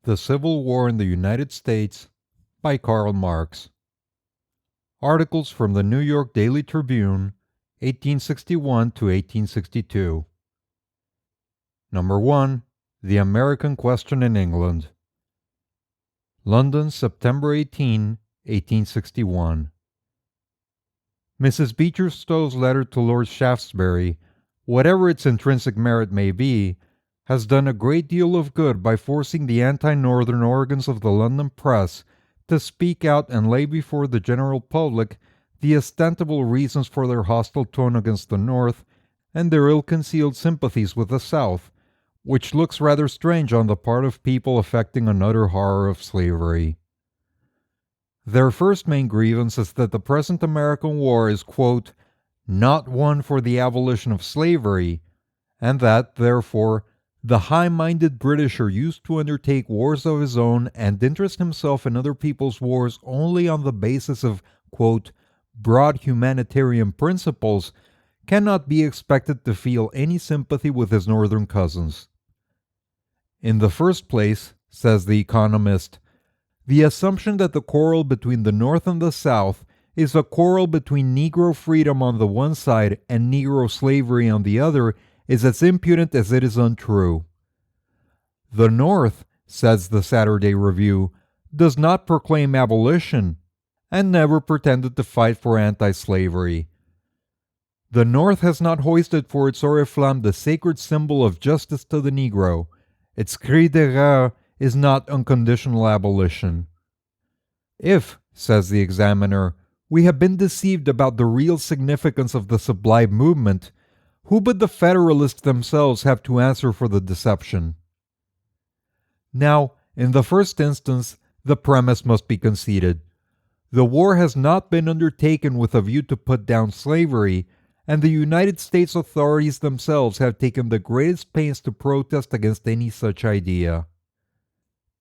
The Civil War in the United States by Karl Marx. Articles from the New York Daily Tribune, 1861 to 1862. Number 1. The American Question in England. London, September 18, 1861. Mrs. Beecher Stowe's letter to Lord Shaftesbury, whatever its intrinsic merit may be, has done a great deal of good by forcing the anti-northern organs of the London press to speak out and lay before the general public the ostensible reasons for their hostile tone against the North and their ill-concealed sympathies with the South, which looks rather strange on the part of people affecting an utter horror of slavery. Their first main grievance is that the present American war is, quote, not one for the abolition of slavery, and that, therefore, the high-minded Britisher used to undertake wars of his own and interest himself in other people's wars only on the basis of, quote, broad humanitarian principles, cannot be expected to feel any sympathy with his northern cousins. In the first place, says the economist, the assumption that the quarrel between the North and the South is a quarrel between Negro freedom on the one side and Negro slavery on the other is as impudent as it is untrue. The North, says the Saturday Review, does not proclaim abolition, and never pretended to fight for anti-slavery. The North has not hoisted for its oriflamme the sacred symbol of justice to the Negro. Its cri de guerre is not unconditional abolition. If, says the Examiner, we have been deceived about the real significance of the sublime movement, who but the Federalists themselves have to answer for the deception? Now, in the first instance, the premise must be conceded. The war has not been undertaken with a view to put down slavery, and the United States authorities themselves have taken the greatest pains to protest against any such idea.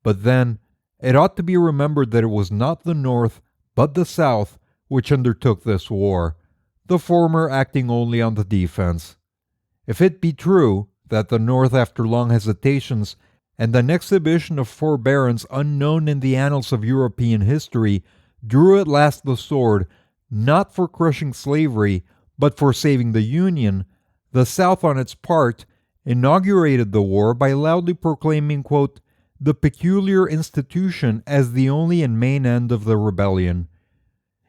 But then, it ought to be remembered that it was not the North, but the South, which undertook this war, the former acting only on the defense. If it be true that the North, after long hesitations and an exhibition of forbearance unknown in the annals of European history, drew at last the sword, not for crushing slavery, but for saving the Union, the South, on its part, inaugurated the war by loudly proclaiming, quote, the peculiar institution as the only and main end of the rebellion.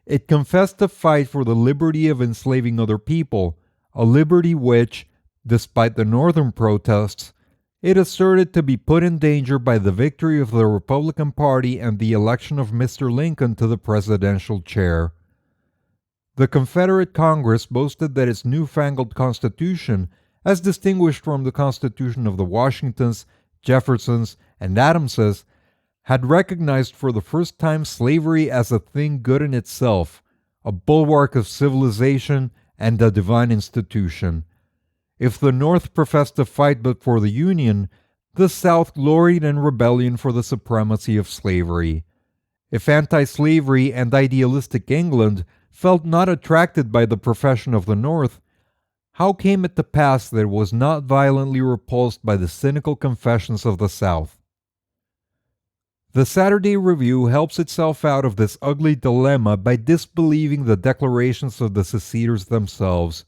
It confessed to fight for the liberty of enslaving other people, a liberty which, despite the northern protests, it asserted to be put in danger by the victory of the Republican Party and the election of Mr. Lincoln to the presidential chair. The Confederate Congress boasted that its newfangled Constitution, as distinguished from the Constitution of the Washingtons, Jeffersons, and Adamses, had recognized for the first time slavery as a thing good in itself, a bulwark of civilization and a divine institution. If the North professed to fight but for the Union, the South gloried in rebellion for the supremacy of slavery. If anti-slavery and idealistic England felt not attracted by the profession of the North, how came it to pass that it was not violently repulsed by the cynical confessions of the South? The Saturday Review helps itself out of this ugly dilemma by disbelieving the declarations of the seceders themselves.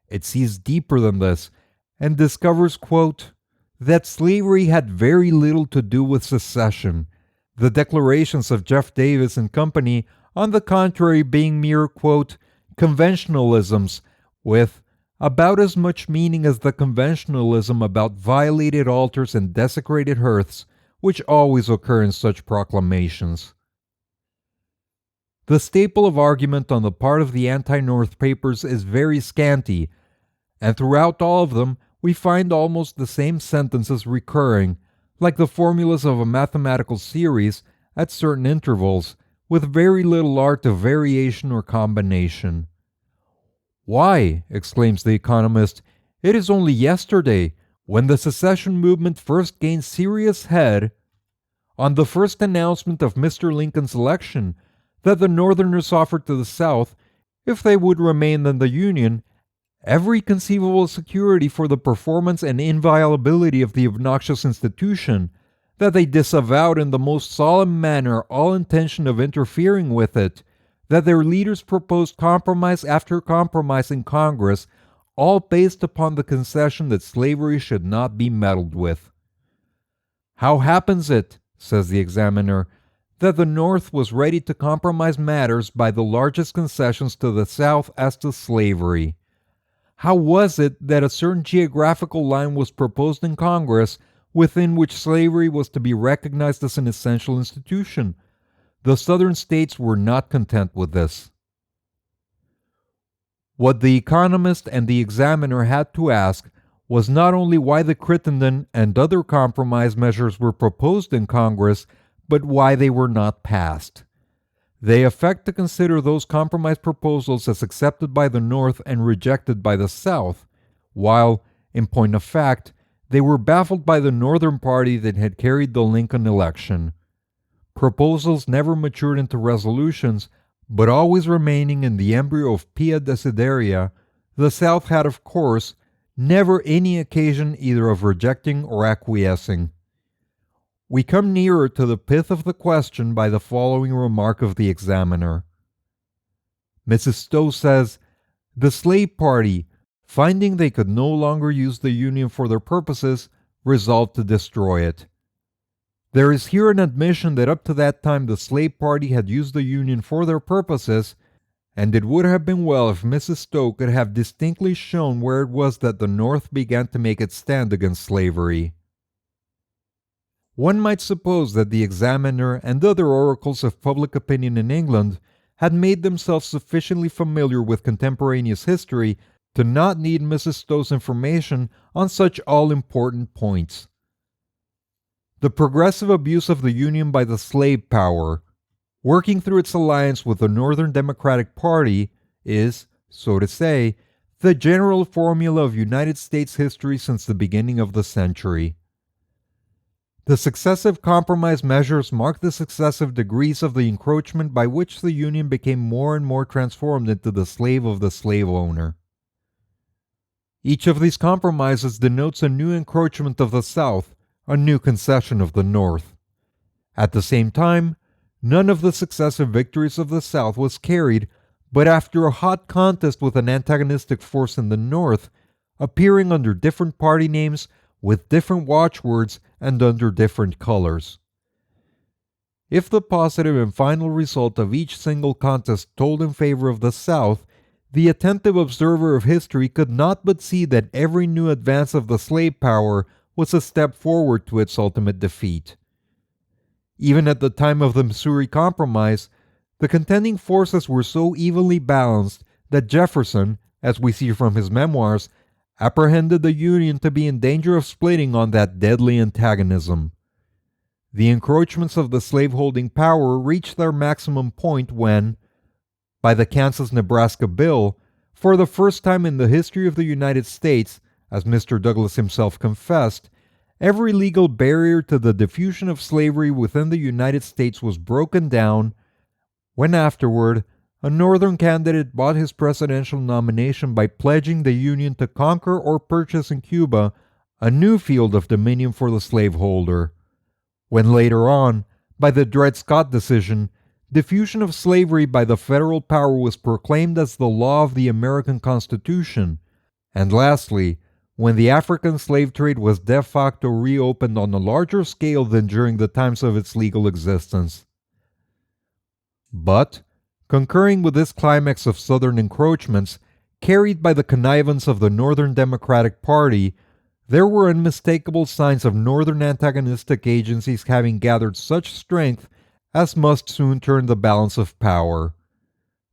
It sees deeper than this, and discovers, quote, that slavery had very little to do with secession, the declarations of Jeff Davis and company, on the contrary, being mere, quote, conventionalisms, with about as much meaning as the conventionalism about violated altars and desecrated hearths, which always occur in such proclamations. The staple of argument on the part of the anti-North papers is very scanty, and throughout all of them we find almost the same sentences recurring, like the formulas of a mathematical series, at certain intervals, with very little art of variation or combination. Why, exclaims the economist, it is only yesterday, when the secession movement first gained serious head, on the first announcement of Mr. Lincoln's election, that the Northerners offered to the South, if they would remain in the Union, every conceivable security for the performance and inviolability of the obnoxious institution, that they disavowed in the most solemn manner all intention of interfering with it, that their leaders proposed compromise after compromise in Congress, all based upon the concession that slavery should not be meddled with. How happens it, says the Examiner, that the North was ready to compromise matters by the largest concessions to the South as to slavery? How was it that a certain geographical line was proposed in Congress within which slavery was to be recognized as an essential institution? The Southern states were not content with this. What the Economist and the Examiner had to ask was not only why the Crittenden and other compromise measures were proposed in Congress, but why they were not passed. They affect to consider those compromise proposals as accepted by the North and rejected by the South, while, in point of fact, they were baffled by the Northern party that had carried the Lincoln election. Proposals never matured into resolutions, but always remaining in the embryo of pia desideria, the South had, of course, never any occasion either of rejecting or acquiescing. We come nearer to the pith of the question by the following remark of the Examiner. Mrs. Stowe says, "The slave party, finding they could no longer use the Union for their purposes, resolved to destroy it. There is here an admission that up to that time the slave party had used the Union for their purposes, and it would have been well if Mrs. Stowe could have distinctly shown where it was that the North began to make its stand against slavery." One might suppose that the Examiner and other oracles of public opinion in England had made themselves sufficiently familiar with contemporaneous history to not need Mrs. Stowe's information on such all-important points. The progressive abuse of the Union by the slave power, working through its alliance with the Northern Democratic Party, is, so to say, the general formula of United States history since the beginning of the century. The successive compromise measures mark the successive degrees of the encroachment by which the Union became more and more transformed into the slave of the slave owner. Each of these compromises denotes a new encroachment of the South, a new concession of the North. At the same time, none of the successive victories of the South was carried, but after a hot contest with an antagonistic force in the North, appearing under different party names, with different watchwords, and under different colors. If the positive and final result of each single contest told in favor of the South, the attentive observer of history could not but see that every new advance of the slave power was a step forward to its ultimate defeat. Even at the time of the Missouri Compromise, the contending forces were so evenly balanced that Jefferson, as we see from his memoirs, apprehended the Union to be in danger of splitting on that deadly antagonism. The encroachments of the slaveholding power reached their maximum point when, by the Kansas-Nebraska Bill, for the first time in the history of the United States, as Mr. Douglas himself confessed, every legal barrier to the diffusion of slavery within the United States was broken down, when afterward, a Northern candidate bought his presidential nomination by pledging the Union to conquer or purchase in Cuba a new field of dominion for the slaveholder. When later on, by the Dred Scott decision, diffusion of slavery by the federal power was proclaimed as the law of the American Constitution, and lastly, when the African slave trade was de facto reopened on a larger scale than during the times of its legal existence. But, concurring with this climax of Southern encroachments, carried by the connivance of the Northern Democratic Party, there were unmistakable signs of Northern antagonistic agencies having gathered such strength as must soon turn the balance of power.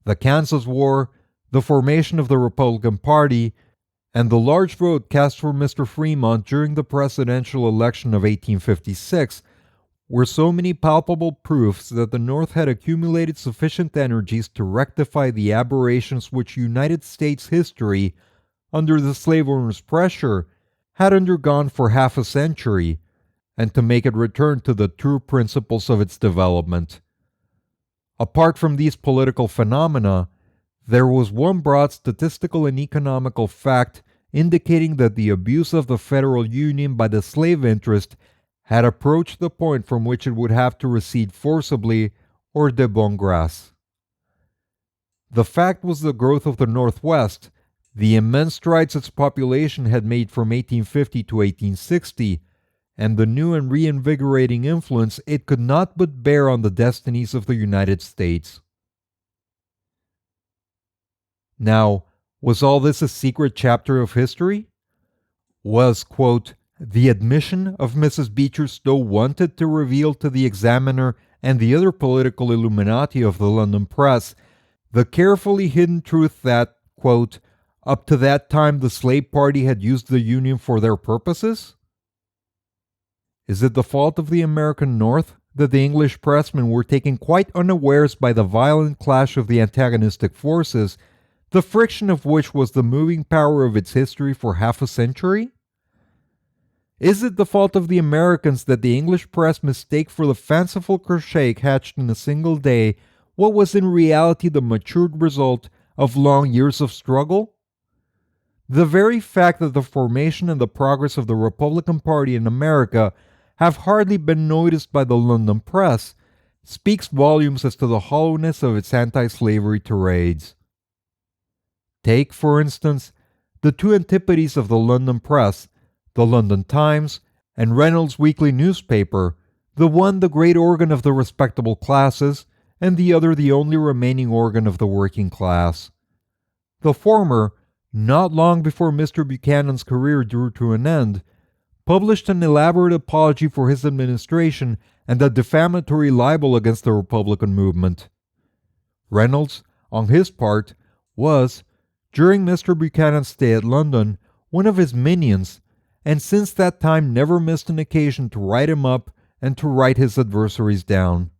The Kansas War, the formation of the Republican Party, and the large vote cast for Mr. Fremont during the presidential election of 1856 were so many palpable proofs that the North had accumulated sufficient energies to rectify the aberrations which United States history, under the slave owners' pressure, had undergone for half a century, and to make it return to the true principles of its development. Apart from these political phenomena, there was one broad statistical and economical fact indicating that the abuse of the federal union by the slave interest had approached the point from which it would have to recede forcibly or de bonne grâce. The fact was the growth of the Northwest, the immense strides its population had made from 1850 to 1860, and the new and reinvigorating influence it could not but bear on the destinies of the United States. Now, was all this a secret chapter of history? Was, quote, the admission of Mrs. Beecher Stowe wanted to reveal to the Examiner and the other political illuminati of the London press the carefully hidden truth that, quote, up to that time the slave party had used the Union for their purposes? Is it the fault of the American North that the English pressmen were taken quite unawares by the violent clash of the antagonistic forces, the friction of which was the moving power of its history for half a century? Is it the fault of the Americans that the English press mistake for the fanciful crochet hatched in a single day what was in reality the matured result of long years of struggle? The very fact that the formation and the progress of the Republican Party in America have hardly been noticed by the London press speaks volumes as to the hollowness of its anti-slavery tirades. Take, for instance, the two antipodes of the London press, the London Times and Reynolds' weekly newspaper, the one the great organ of the respectable classes, and the other the only remaining organ of the working class. The former, not long before Mr. Buchanan's career drew to an end, published an elaborate apology for his administration and a defamatory libel against the Republican movement. Reynolds, on his part, was, during Mr. Buchanan's stay at London, one of his minions, and since that time never missed an occasion to write him up and to write his adversaries down.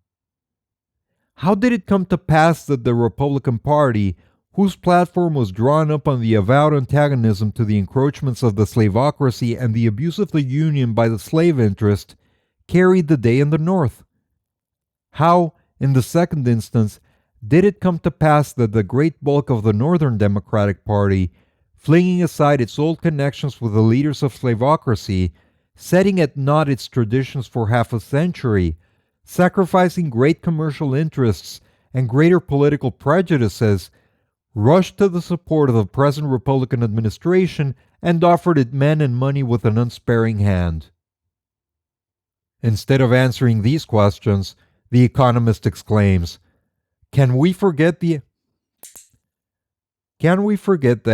How did it come to pass that the Republican Party, whose platform was drawn up on the avowed antagonism to the encroachments of the slavocracy and the abuse of the Union by the slave interest, carried the day in the North? How, in the second instance, did it come to pass that the great bulk of the Northern Democratic Party, flinging aside its old connections with the leaders of slavocracy, setting at naught its traditions for half a century, sacrificing great commercial interests and greater political prejudices, rushed to the support of the present Republican administration and offered it men and money with an unsparing hand? Instead of answering these questions, the economist exclaims, Can we forget that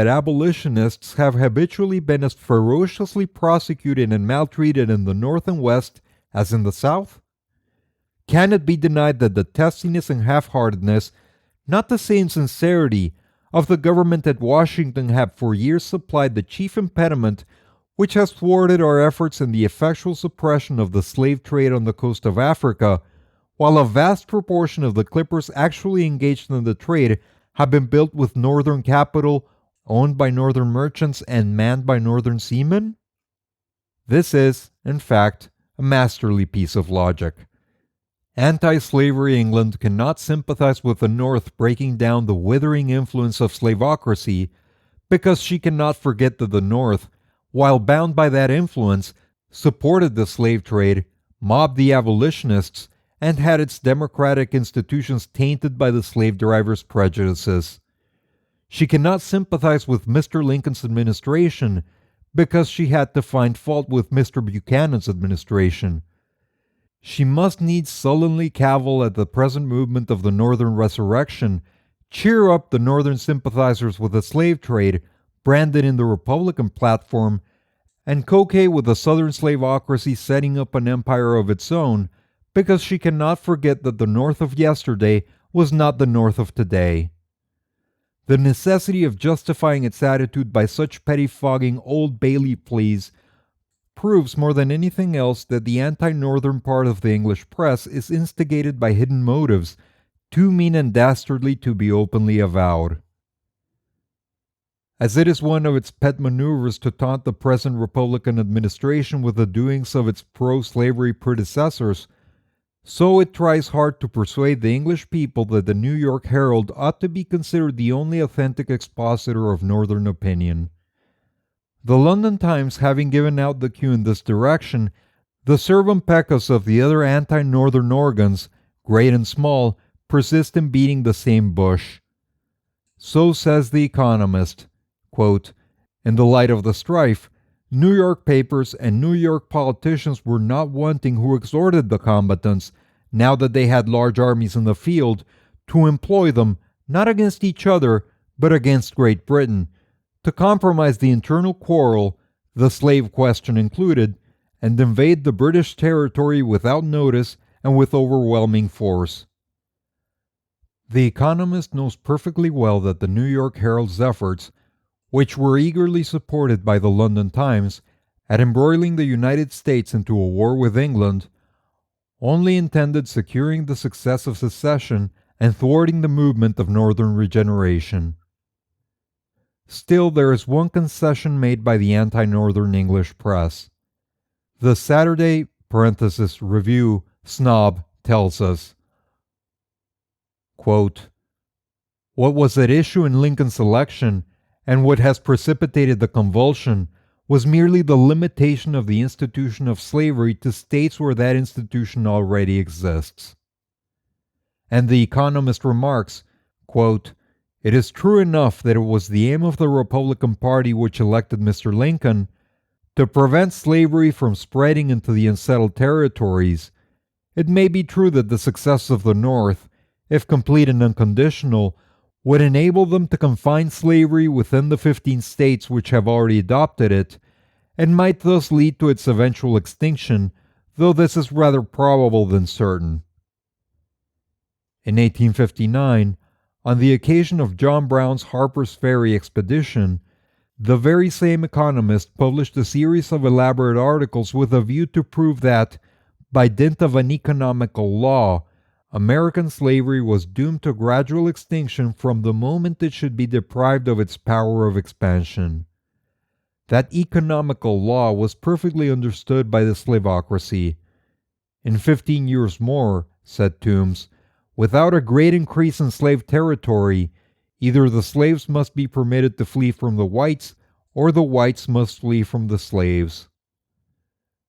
abolitionists have habitually been as ferociously prosecuted and maltreated in the North and West as in the South? Can it be denied that the testiness and half-heartedness, not to say insincerity, of the government at Washington have for years supplied the chief impediment which has thwarted our efforts in the effectual suppression of the slave trade on the coast of Africa, while a vast proportion of the clippers actually engaged in the trade have been built with northern capital, owned by northern merchants, and manned by northern seamen? This is, in fact, a masterly piece of logic. Anti-slavery England cannot sympathize with the North breaking down the withering influence of slavocracy because she cannot forget that the North, while bound by that influence, supported the slave trade, mobbed the abolitionists, and had its democratic institutions tainted by the slave drivers' prejudices. She cannot sympathize with Mr. Lincoln's administration because she had to find fault with Mr. Buchanan's administration. She must needs sullenly cavil at the present movement of the Northern Resurrection, cheer up the Northern sympathizers with the slave trade, branded in the Republican platform, and coquet with the Southern slavocracy setting up an empire of its own, because she cannot forget that the North of yesterday was not the North of today. The necessity of justifying its attitude by such pettifogging Old Bailey pleas proves more than anything else that the anti-northern part of the English press is instigated by hidden motives, too mean and dastardly to be openly avowed. As it is one of its pet maneuvers to taunt the present Republican administration with the doings of its pro-slavery predecessors, so it tries hard to persuade the English people that the New York Herald ought to be considered the only authentic expositor of Northern opinion. The London Times having given out the cue in this direction, The servum pecus of the other anti-northern organs, great and small, persist in beating the same bush. So says the Economist, quote, "In the light of the strife, New York papers and New York politicians were not wanting who exhorted the combatants, now that they had large armies in the field, to employ them, not against each other, but against Great Britain, to compromise the internal quarrel, the slave question included, and invade the British territory without notice and with overwhelming force." The Economist knows perfectly well that the New York Herald's efforts, which were eagerly supported by the London Times, at embroiling the United States into a war with England, only intended securing the success of secession and thwarting the movement of Northern regeneration. Still, there is one concession made by the anti-Northern English press. The Saturday (Review) Snob tells us, quote, "What was at issue in Lincoln's election, and what has precipitated the convulsion, was merely the limitation of the institution of slavery to states where that institution already exists." And the Economist remarks, quote, "It is true enough that it was the aim of the Republican Party which elected Mr. Lincoln to prevent slavery from spreading into the unsettled territories. It may be true that the success of the North, if complete and unconditional, would enable them to confine slavery within the 15 states which have already adopted it, and might thus lead to its eventual extinction, though this is rather probable than certain." In 1859, on the occasion of John Brown's Harper's Ferry expedition, the very same Economist published a series of elaborate articles with a view to prove that, by dint of an economical law, American slavery was doomed to gradual extinction from the moment it should be deprived of its power of expansion. That economical law was perfectly understood by the slavocracy. "In 15 years more," said Toombs, "without a great increase in slave territory, either the slaves must be permitted to flee from the whites, or the whites must flee from the slaves."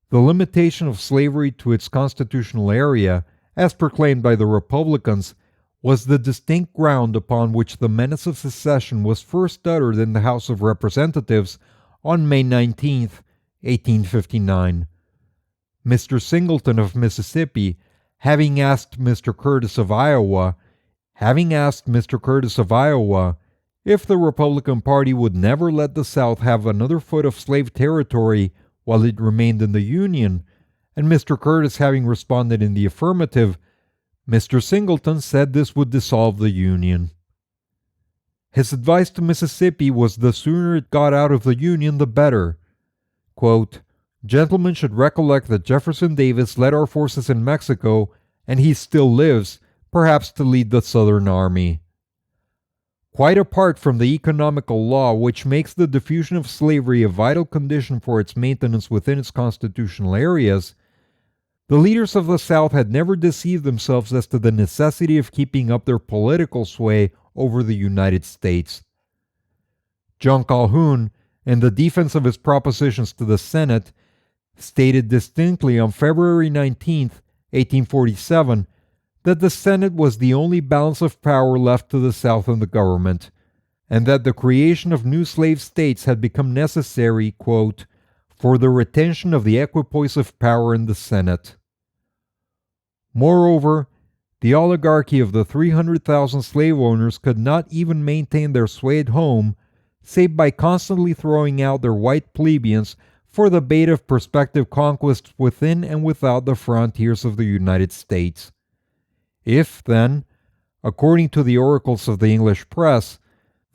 The limitation of slavery to its constitutional area, as proclaimed by the Republicans, was the distinct ground upon which the menace of secession was first uttered in the House of Representatives on May 19, 1859. Mr. Singleton of Mississippi, having asked Mr. Curtis of Iowa if the Republican Party would never let the South have another foot of slave territory while it remained in the Union, and Mr. Curtis having responded in the affirmative, Mr. Singleton said this would dissolve the Union. His advice to Mississippi was the sooner it got out of the Union the better. Quote, "Gentlemen should recollect that Jefferson Davis led our forces in Mexico, and he still lives, perhaps to lead the Southern Army." Quite apart from the economical law which makes the diffusion of slavery a vital condition for its maintenance within its constitutional areas, the leaders of the South had never deceived themselves as to the necessity of keeping up their political sway over the United States. John Calhoun, in the defense of his propositions to the Senate, stated distinctly on February 19, 1847, that the Senate was the only balance of power left to the South in the government, and that the creation of new slave states had become necessary, quote, "for the retention of the equipoise of power in the Senate." Moreover, the oligarchy of the 300,000 slave owners could not even maintain their sway at home, save by constantly throwing out their white plebeians for the bait of prospective conquests within and without the frontiers of the United States. If, then, according to the oracles of the English press,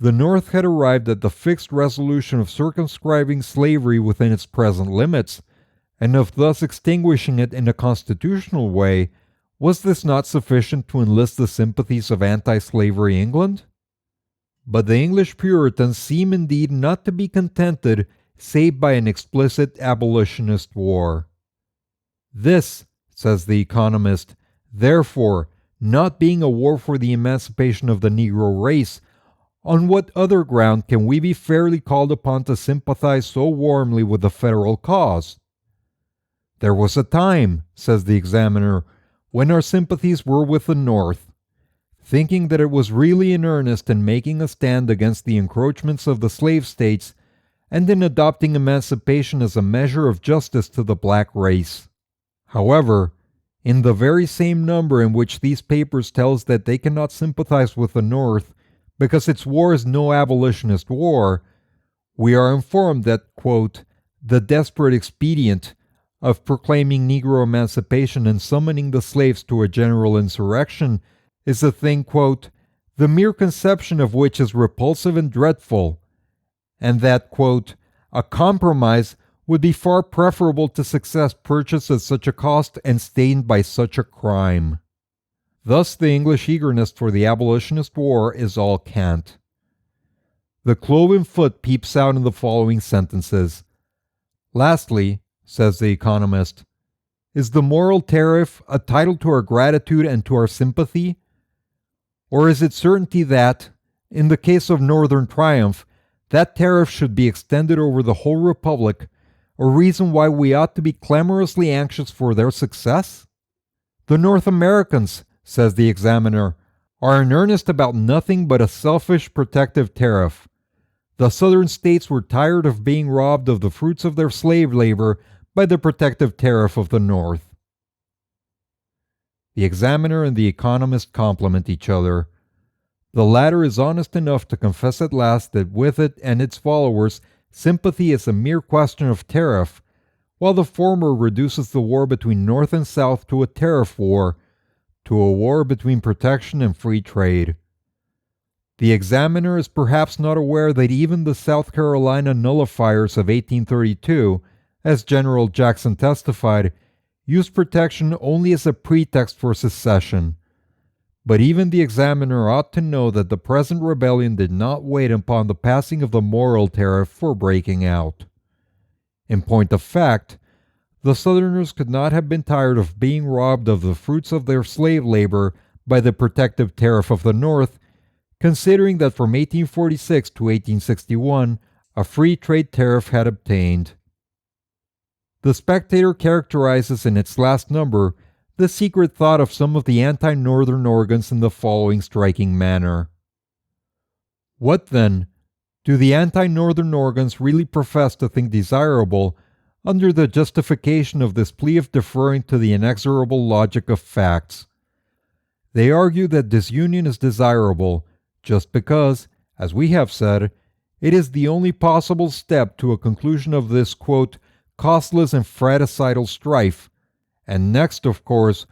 the North had arrived at the fixed resolution of circumscribing slavery within its present limits, and of thus extinguishing it in a constitutional way, was this not sufficient to enlist the sympathies of anti-slavery England? But the English Puritans seem indeed not to be contented save by an explicit abolitionist war. This, says the Economist, therefore, not being a war for the emancipation of the Negro race, on what other ground can we be fairly called upon to sympathize so warmly with the federal cause? There was a time, says the Examiner, when our sympathies were with the North, thinking that it was really in earnest in making a stand against the encroachments of the slave states and in adopting emancipation as a measure of justice to the black race. However, in the very same number in which these papers tell us that they cannot sympathize with the North because its war is no abolitionist war, we are informed that, quote, the desperate expedient of proclaiming Negro emancipation and summoning the slaves to a general insurrection is a thing, quote, the mere conception of which is repulsive and dreadful, and that, quote, a compromise would be far preferable to success purchased at such a cost and stained by such a crime. Thus the English eagerness for the abolitionist war is all cant. The cloven foot peeps out in the following sentences. Lastly, says the economist, is the moral tariff a title to our gratitude and to our sympathy? Or is it certainty that, in the case of Northern triumph, that tariff should be extended over the whole Republic, a reason why we ought to be clamorously anxious for their success? The North Americans, says the Examiner, are in earnest about nothing but a selfish protective tariff. The Southern states were tired of being robbed of the fruits of their slave labor by the protective tariff of the North. The Examiner and the Economist complement each other. The latter is honest enough to confess at last that with it and its followers, sympathy is a mere question of tariff, while the former reduces the war between North and South to a tariff war, to a war between protection and free trade. The Examiner is perhaps not aware that even the South Carolina nullifiers of 1832, as General Jackson testified, used protection only as a pretext for secession. But even the Examiner ought to know that the present rebellion did not wait upon the passing of the moral tariff for breaking out. In point of fact, the Southerners could not have been tired of being robbed of the fruits of their slave labor by the protective tariff of the North, considering that from 1846 to 1861 a free trade tariff had obtained. The Spectator characterizes in its last number the secret thought of some of the anti-Northern organs in the following striking manner. What, then, do the anti-Northern organs really profess to think desirable under the justification of this plea of deferring to the inexorable logic of facts? They argue that disunion is desirable just because, as we have said, it is the only possible step to a conclusion of this, quote, costless and fratricidal strife, and next, of course,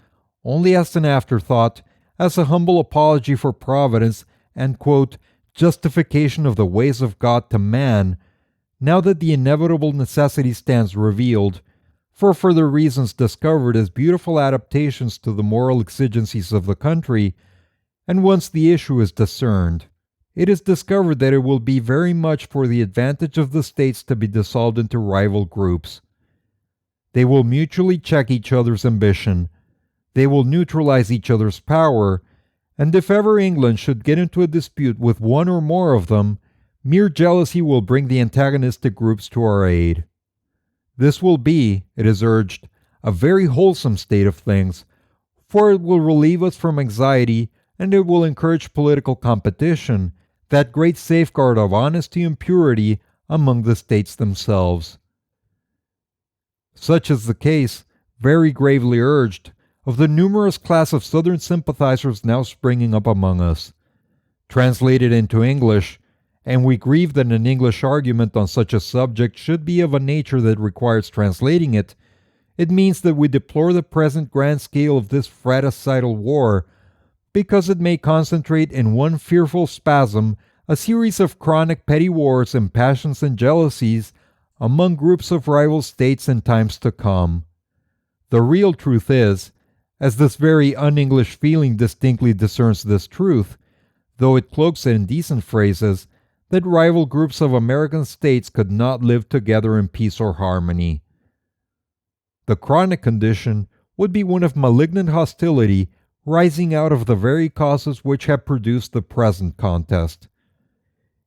only as an afterthought, as a humble apology for Providence and, quote, justification of the ways of God to man, now that the inevitable necessity stands revealed, for further reasons discovered as beautiful adaptations to the moral exigencies of the country, and once the issue is discerned, it is discovered that it will be very much for the advantage of the states to be dissolved into rival groups. They will mutually check each other's ambition, they will neutralize each other's power, and if ever England should get into a dispute with one or more of them, mere jealousy will bring the antagonistic groups to our aid. This will be, it is urged, a very wholesome state of things, for it will relieve us from anxiety and it will encourage political competition, that great safeguard of honesty and purity among the states themselves. Such is the case, very gravely urged, of the numerous class of Southern sympathizers now springing up among us. Translated into English, and we grieve that an English argument on such a subject should be of a nature that requires translating it, it means that we deplore the present grand scale of this fratricidal war, because it may concentrate in one fearful spasm a series of chronic petty wars and passions and jealousies among groups of rival states in times to come. The real truth is, as this very un-English feeling distinctly discerns this truth, though it cloaks it in decent phrases, that rival groups of American states could not live together in peace or harmony. The chronic condition would be one of malignant hostility rising out of the very causes which have produced the present contest.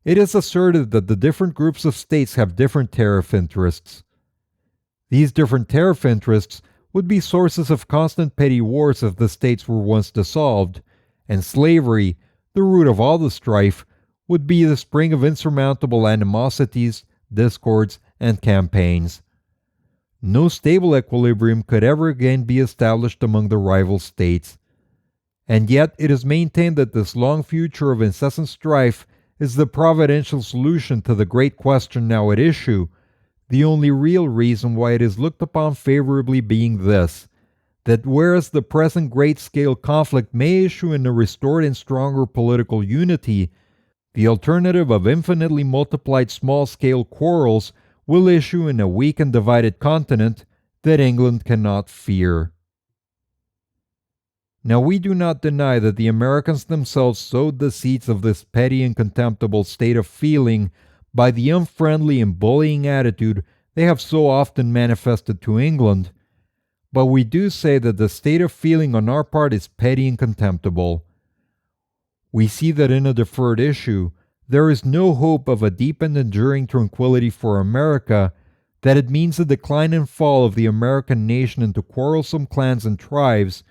It is asserted that the different groups of states have different tariff interests. These different tariff interests would be sources of constant petty wars if the states were once dissolved, and slavery, the root of all the strife, would be the spring of insurmountable animosities, discords, and campaigns. No stable equilibrium could ever again be established among the rival states. And yet it is maintained that this long future of incessant strife is the providential solution to the great question now at issue, the only real reason why it is looked upon favorably being this, that whereas the present great-scale conflict may issue in a restored and stronger political unity, the alternative of infinitely multiplied small-scale quarrels will issue in a weak and divided continent that England cannot fear. Now we do not deny that the Americans themselves sowed the seeds of this petty and contemptible state of feeling by the unfriendly and bullying attitude they have so often manifested to England, but we do say that the state of feeling on our part is petty and contemptible. We see that in a deferred issue, there is no hope of a deep and enduring tranquility for America, that it means the decline and fall of the American nation into quarrelsome clans and tribes,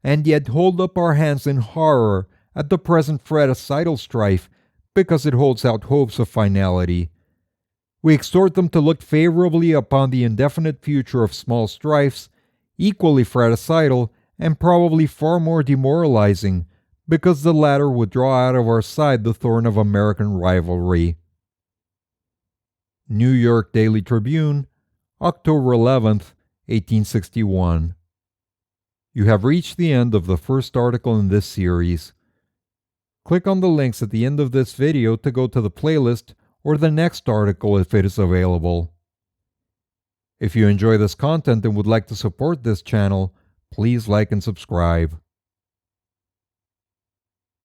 and yet hold up our hands in horror at the present fratricidal strife because it holds out hopes of finality. We exhort them to look favorably upon the indefinite future of small strifes, equally fratricidal and probably far more demoralizing, because the latter would draw out of our side the thorn of American rivalry. New York Daily Tribune, October 11th, 1861. You have reached the end of the first article in this series. Click on the links at the end of this video to go to the playlist or the next article if it is available. If you enjoy this content and would like to support this channel, please like and subscribe.